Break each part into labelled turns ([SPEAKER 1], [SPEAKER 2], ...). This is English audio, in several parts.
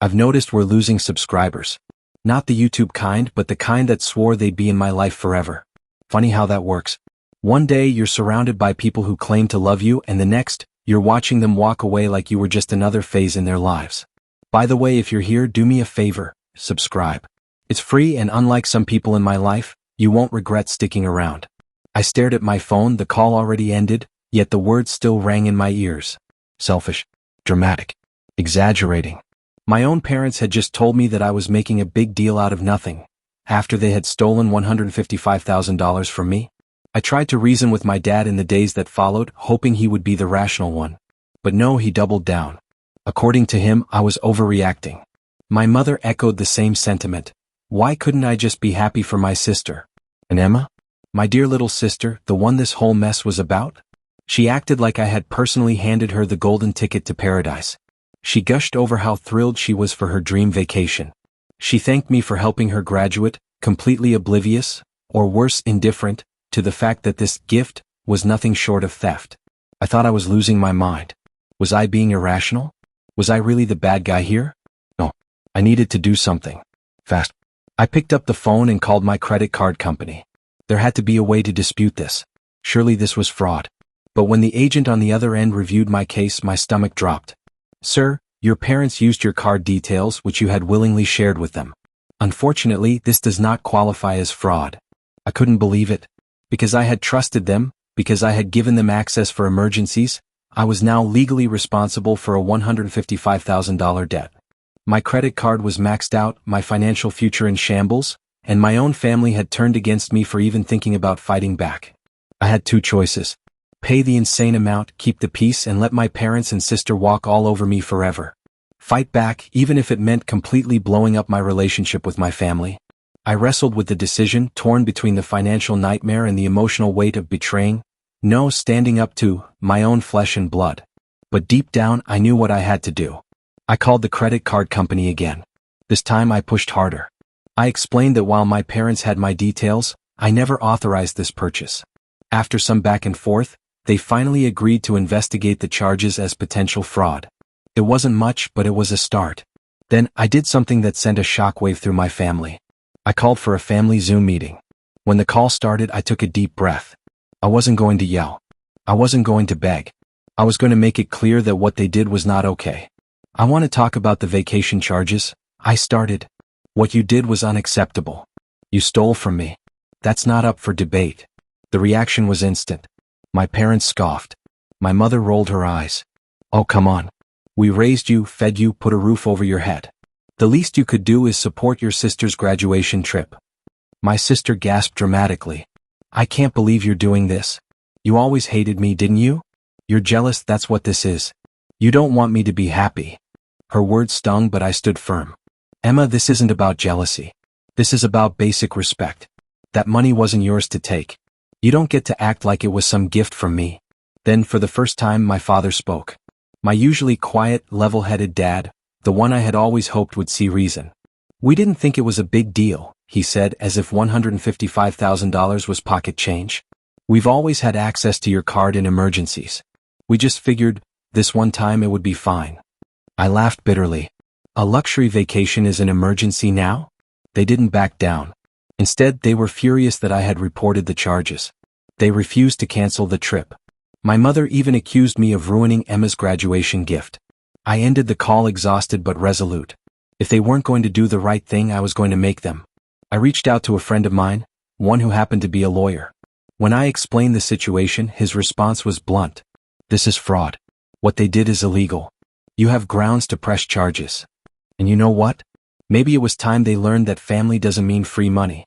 [SPEAKER 1] I've noticed we're losing subscribers. Not the YouTube kind, but the kind that swore they'd be in my life forever. Funny how that works. One day you're surrounded by people who claim to love you, and the next, you're watching them walk away like you were just another phase in their lives. By the way, if you're here, do me a favor, subscribe. It's free, and unlike some people in my life, you won't regret sticking around. I stared at my phone, the call already ended, yet the words still rang in my ears. Selfish. Dramatic. Exaggerating. My own parents had just told me that I was making a big deal out of nothing, after they had stolen $155,000 from me. I tried to reason with my dad in the days that followed, hoping he would be the rational one. But no, he doubled down. According to him, I was overreacting. My mother echoed the same sentiment. Why couldn't I just be happy for my sister? And Emma? My dear little sister, the one this whole mess was about? She acted like I had personally handed her the golden ticket to paradise. She gushed over how thrilled she was for her dream vacation. She thanked me for helping her graduate, completely oblivious, or worse, indifferent, to the fact that this gift was nothing short of theft. I thought I was losing my mind. Was I being irrational? Was I really the bad guy here? No. I needed to do something. Fast. I picked up the phone and called my credit card company. There had to be a way to dispute this. Surely this was fraud. But when the agent on the other end reviewed my case, my stomach dropped. Sir, your parents used your card details, which you had willingly shared with them. Unfortunately, this does not qualify as fraud. I couldn't believe it. Because I had trusted them, because I had given them access for emergencies, I was now legally responsible for a $155,000 debt. My credit card was maxed out, my financial future in shambles, and my own family had turned against me for even thinking about fighting back. I had two choices. Pay the insane amount, keep the peace, and let my parents and sister walk all over me forever. Fight back, even if it meant completely blowing up my relationship with my family. I wrestled with the decision, torn between the financial nightmare and the emotional weight of betraying, standing up to, my own flesh and blood. But deep down, I knew what I had to do. I called the credit card company again. This time I pushed harder. I explained that while my parents had my details, I never authorized this purchase. After some back and forth, they finally agreed to investigate the charges as potential fraud. It wasn't much, but it was a start. Then, I did something that sent a shockwave through my family. I called for a family Zoom meeting. When the call started, I took a deep breath. I wasn't going to yell. I wasn't going to beg. I was going to make it clear that what they did was not okay. I want to talk about the vacation charges. I started. What you did was unacceptable. You stole from me. That's not up for debate. The reaction was instant. My parents scoffed. My mother rolled her eyes. Oh, come on. We raised you, fed you, put a roof over your head. The least you could do is support your sister's graduation trip. My sister gasped dramatically. I can't believe you're doing this. You always hated me, didn't you? You're jealous, that's what this is. You don't want me to be happy. Her words stung, but I stood firm. Emma, this isn't about jealousy. This is about basic respect. That money wasn't yours to take. You don't get to act like it was some gift from me. Then, for the first time, my father spoke. My usually quiet, level-headed dad, the one I had always hoped would see reason. We didn't think it was a big deal, he said, as if $155,000 was pocket change. We've always had access to your card in emergencies. We just figured, this one time it would be fine. I laughed bitterly. A luxury vacation is an emergency now? They didn't back down. Instead, they were furious that I had reported the charges. They refused to cancel the trip. My mother even accused me of ruining Emma's graduation gift. I ended the call exhausted but resolute. If they weren't going to do the right thing, I was going to make them. I reached out to a friend of mine, one who happened to be a lawyer. When I explained the situation, his response was blunt. This is fraud. What they did is illegal. You have grounds to press charges. And you know what? Maybe it was time they learned that family doesn't mean free money.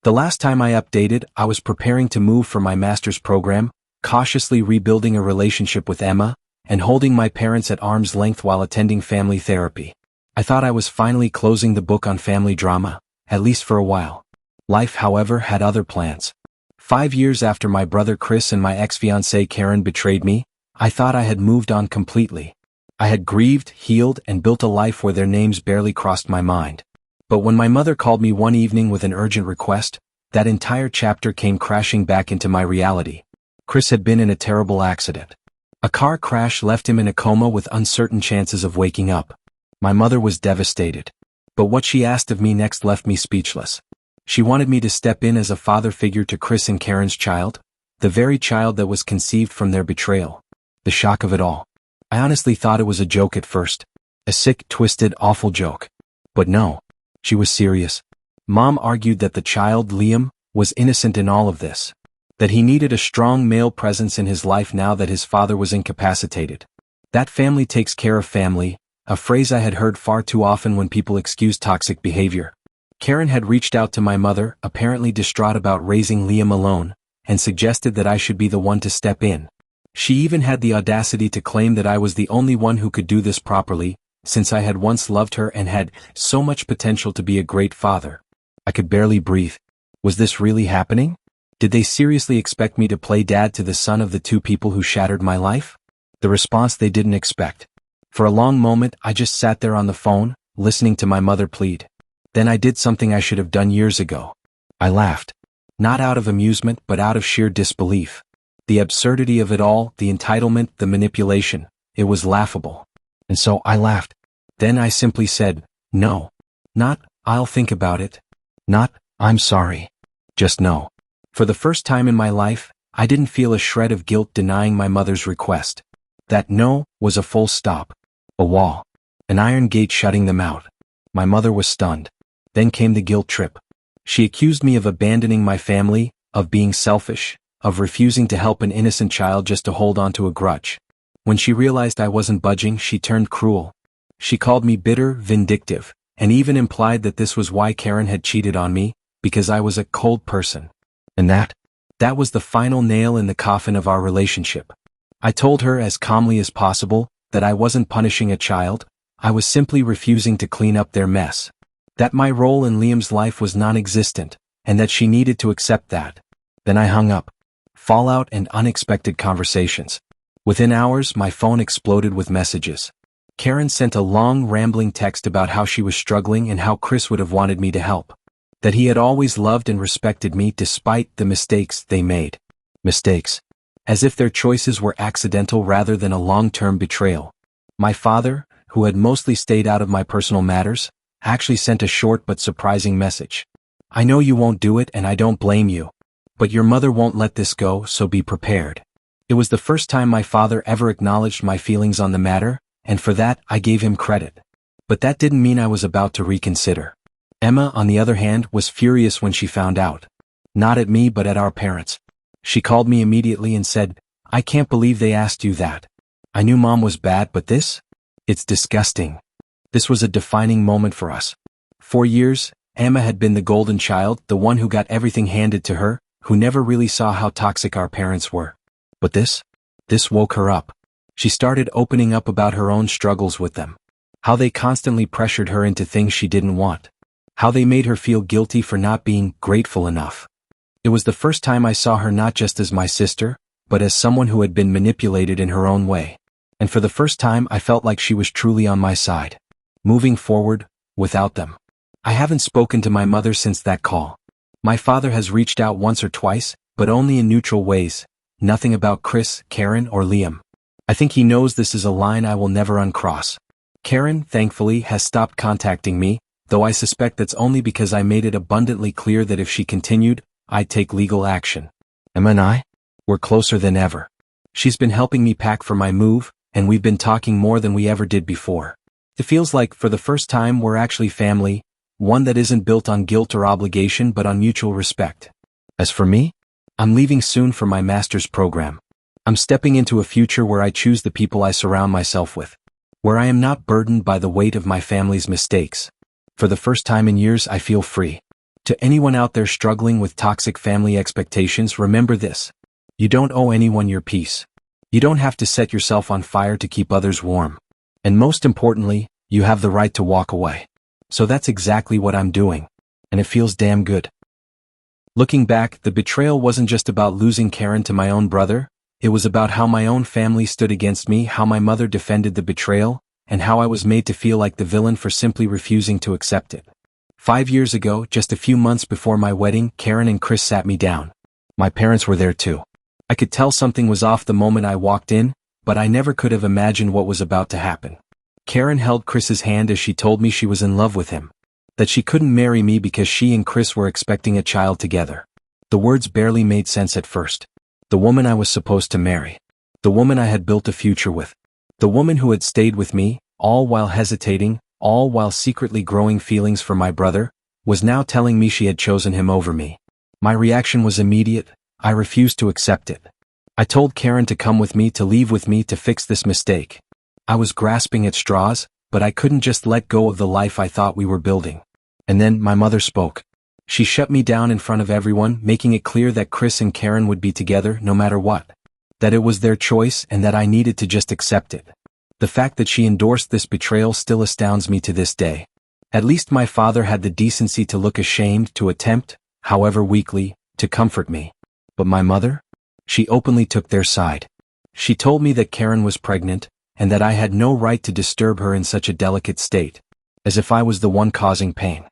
[SPEAKER 1] The last time I updated, I was preparing to move for my master's program, cautiously rebuilding a relationship with Emma, and holding my parents at arm's length while attending family therapy. I thought I was finally closing the book on family drama, at least for a while. Life, however, had other plans. 5 years after my brother Chris and my ex-fiancée Karen betrayed me, I thought I had moved on completely. I had grieved, healed, and built a life where their names barely crossed my mind. But when my mother called me one evening with an urgent request, that entire chapter came crashing back into my reality. Chris had been in a terrible accident. A car crash left him in a coma with uncertain chances of waking up. My mother was devastated. But what she asked of me next left me speechless. She wanted me to step in as a father figure to Chris and Karen's child, the very child that was conceived from their betrayal. The shock of it all. I honestly thought it was a joke at first. A sick, twisted, awful joke. But no. She was serious. Mom argued that the child, Liam, was innocent in all of this. That he needed a strong male presence in his life now that his father was incapacitated. That family takes care of family, a phrase I had heard far too often when people excused toxic behavior. Karen had reached out to my mother, apparently distraught about raising Liam alone, and suggested that I should be the one to step in. She even had the audacity to claim that I was the only one who could do this properly, since I had once loved her and had so much potential to be a great father. I could barely breathe. Was this really happening? Did they seriously expect me to play dad to the son of the two people who shattered my life? The response they didn't expect. For a long moment, I just sat there on the phone, listening to my mother plead. Then I did something I should have done years ago. I laughed. Not out of amusement, but out of sheer disbelief. The absurdity of it all, the entitlement, the manipulation, it was laughable. And so I laughed. Then I simply said, no. Not, I'll think about it. Not, I'm sorry. Just no. For the first time in my life, I didn't feel a shred of guilt denying my mother's request. That no was a full stop. A wall. An iron gate shutting them out. My mother was stunned. Then came the guilt trip. She accused me of abandoning my family, of being selfish, of refusing to help an innocent child just to hold on to a grudge. When she realized I wasn't budging, she turned cruel. She called me bitter, vindictive, and even implied that this was why Karen had cheated on me, because I was a cold person. And that was the final nail in the coffin of our relationship. I told her as calmly as possible that I wasn't punishing a child, I was simply refusing to clean up their mess. That my role in Liam's life was non-existent, and that she needed to accept that. Then I hung up. Fallout and unexpected conversations. Within hours, my phone exploded with messages. Karen sent a long, rambling text about how she was struggling and how Chris would have wanted me to help. That he had always loved and respected me despite the mistakes they made. Mistakes. As if their choices were accidental rather than a long-term betrayal. My father, who had mostly stayed out of my personal matters, actually sent a short but surprising message. I know you won't do it and I don't blame you. But your mother won't let this go, so be prepared. It was the first time my father ever acknowledged my feelings on the matter, and for that I gave him credit. But that didn't mean I was about to reconsider. Emma, on the other hand, was furious when she found out. Not at me but at our parents. She called me immediately and said, I can't believe they asked you that. I knew Mom was bad, but this? It's disgusting. This was a defining moment for us. For years, Emma had been the golden child, the one who got everything handed to her, who never really saw how toxic our parents were. But this woke her up. She started opening up about her own struggles with them. How they constantly pressured her into things she didn't want. How they made her feel guilty for not being grateful enough. It was the first time I saw her not just as my sister, but as someone who had been manipulated in her own way. And for the first time I felt like she was truly on my side. Moving forward, without them. I haven't spoken to my mother since that call. My father has reached out once or twice, but only in neutral ways. Nothing about Chris, Karen, or Liam. I think he knows this is a line I will never uncross. Karen, thankfully, has stopped contacting me, though I suspect that's only because I made it abundantly clear that if she continued, I'd take legal action. Emma and I? We're closer than ever. She's been helping me pack for my move, and we've been talking more than we ever did before. It feels like, for the first time, we're actually family, one that isn't built on guilt or obligation but on mutual respect. As for me, I'm leaving soon for my master's program. I'm stepping into a future where I choose the people I surround myself with. Where I am not burdened by the weight of my family's mistakes. For the first time in years, I feel free. To anyone out there struggling with toxic family expectations, remember this. You don't owe anyone your peace. You don't have to set yourself on fire to keep others warm. And most importantly, you have the right to walk away. So that's exactly what I'm doing. And it feels damn good. Looking back, the betrayal wasn't just about losing Karen to my own brother. It was about how my own family stood against me, how my mother defended the betrayal, and how I was made to feel like the villain for simply refusing to accept it. 5 years ago, just a few months before my wedding, Karen and Chris sat me down. My parents were there too. I could tell something was off the moment I walked in, but I never could have imagined what was about to happen. Karen held Chris's hand as she told me she was in love with him. That she couldn't marry me because she and Chris were expecting a child together. The words barely made sense at first. The woman I was supposed to marry. The woman I had built a future with. The woman who had stayed with me, all while hesitating, all while secretly growing feelings for my brother, was now telling me she had chosen him over me. My reaction was immediate. I refused to accept it. I told Karen to come with me, to leave with me, to fix this mistake. I was grasping at straws, but I couldn't just let go of the life I thought we were building. And then my mother spoke. She shut me down in front of everyone, making it clear that Chris and Karen would be together no matter what. That it was their choice and that I needed to just accept it. The fact that she endorsed this betrayal still astounds me to this day. At least my father had the decency to look ashamed, to attempt, however weakly, to comfort me. But my mother? She openly took their side. She told me that Karen was pregnant, and that I had no right to disturb her in such a delicate state. As if I was the one causing pain.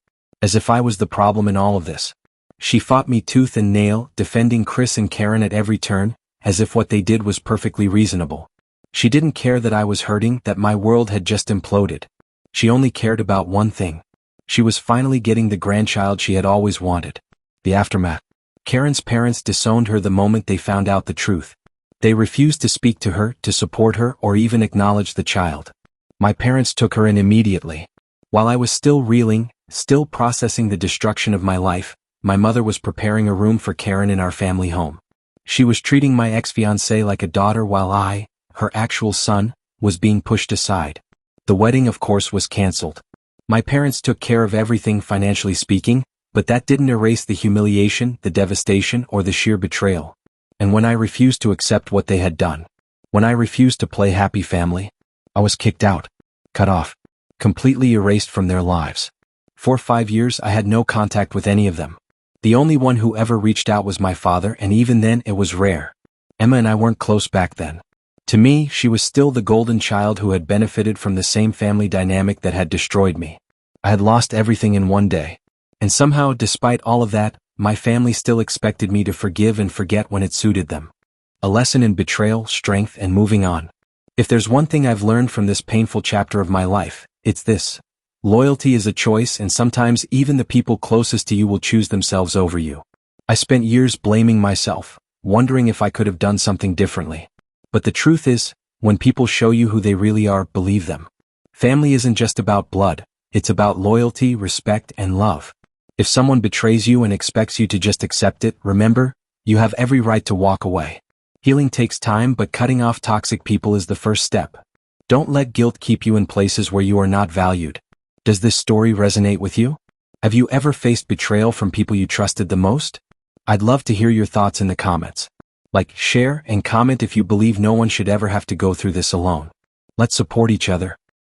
[SPEAKER 1] As if I was the problem in all of this. She fought me tooth and nail, defending Chris and Karen at every turn, as if what they did was perfectly reasonable. She didn't care that I was hurting, that my world had just imploded. She only cared about one thing. She was finally getting the grandchild she had always wanted. The aftermath. Karen's parents disowned her the moment they found out the truth. They refused to speak to her, to support her, or even acknowledge the child. My parents took her in immediately. While I was still reeling, still processing the destruction of my life, my mother was preparing a room for Karen in our family home. She was treating my ex-fiancée like a daughter while I, her actual son, was being pushed aside. The wedding, of course, was cancelled. My parents took care of everything financially speaking, but that didn't erase the humiliation, the devastation, or the sheer betrayal. And when I refused to accept what they had done, when I refused to play happy family, I was kicked out, cut off, completely erased from their lives. For 5 years I had no contact with any of them. The only one who ever reached out was my father, and even then it was rare. Emma and I weren't close back then. To me, she was still the golden child who had benefited from the same family dynamic that had destroyed me. I had lost everything in one day. And somehow, despite all of that, my family still expected me to forgive and forget when it suited them. A lesson in betrayal, strength, and moving on. If there's one thing I've learned from this painful chapter of my life, it's this. Loyalty is a choice, and sometimes even the people closest to you will choose themselves over you. I spent years blaming myself, wondering if I could have done something differently. But the truth is, when people show you who they really are, believe them. Family isn't just about blood, it's about loyalty, respect, and love. If someone betrays you and expects you to just accept it, remember, you have every right to walk away. Healing takes time, but cutting off toxic people is the first step. Don't let guilt keep you in places where you are not valued. Does this story resonate with you? Have you ever faced betrayal from people you trusted the most? I'd love to hear your thoughts in the comments. Like, share, and comment if you believe no one should ever have to go through this alone. Let's support each other.